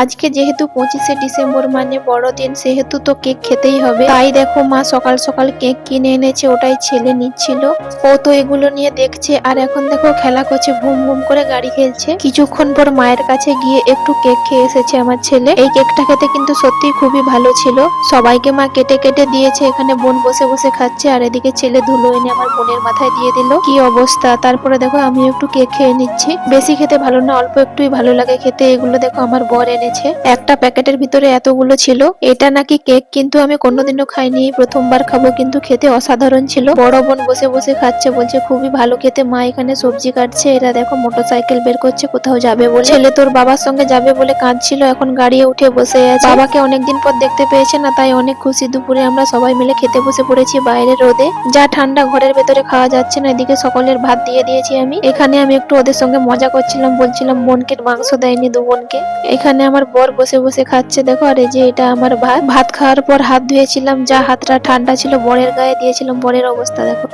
আজকে যেহেতু 25শে ডিসেম্বর মানে বড়দিন, সেহেতু তো কেক খেতেই হবে। তাই দেখো মা সকাল সকাল কেক কিনে এনেছে, ওটাই ছেলে নিচ্ছিল। ও তো এগুলো নিয়ে দেখছে, আর এখন দেখো খেলা করছে, ভুম ভুম করে গাড়ি খেলছে। কিছুক্ষণ পর মায়ের কাছে গিয়ে একটু কেক খেয়ে এসেছে আমার ছেলে। এই কেকটা খেতে কিন্তু সত্যি খুবই ভালো ছিল। সবাইকে মা কেটে কেটে দিয়েছে, এখানে বোন বসে বসে খাচ্ছে, আর এদিকে ছেলে ধুলো এনে আমার বোনের মাথায় দিয়ে দিল। কি অবস্থা! তারপরে দেখো আমি একটু কেক খেয়ে নিচ্ছি। বেশি খেতে ভালো না, অল্প একটুই ভালো লাগে খেতে। এগুলো দেখো আমার বর এনেছে, একটা প্যাকেটের ভিতরে এতগুলো ছিল। এটা নাকি কেক, কিন্তু আমি কোনোদিনও খাইনি, প্রথমবার খাবো, কিন্তু খেতে অসাধারণ ছিল। বড় বোন বসে বসে খাচ্ছে, বলছে খুবই ভালো খেতে। মা এখানে সবজি কাটছে, এরা দেখো মোটরসাইকেল বের করছে কোথাও যাবে বলে। ছেলে তোর বাবার সঙ্গে যাবে বলে কাঁদছিল, এখন গাড়ি উঠে বসে আছে। বাবাকে অনেকদিন পর দেখতে পেয়েছে না, তাই অনেক খুশি। দুপুরে আমরা সবাই মিলে খেতে বসে পড়েছি বাইরে রোদে, যা ঠান্ডা ঘরের ভেতরে খাওয়া যাচ্ছে না। এদিকে সকলের ভাত দিয়ে দিয়েছি আমি। এখানে আমি একটু ওদের সঙ্গে মজা করছিলাম, বলছিলাম বোনকে মাংস দেয়নি দু বোনকে। এখানে আমার বর বসে বসে খাচ্ছে দেখো। আর এই যে এটা আমার ভাত। ভাত খাওয়ার পর হাত ধুয়েছিলাম, যা হাতটা ঠান্ডা ছিল বরের গায়ে দিয়েছিলাম, বরের অবস্থা দেখো।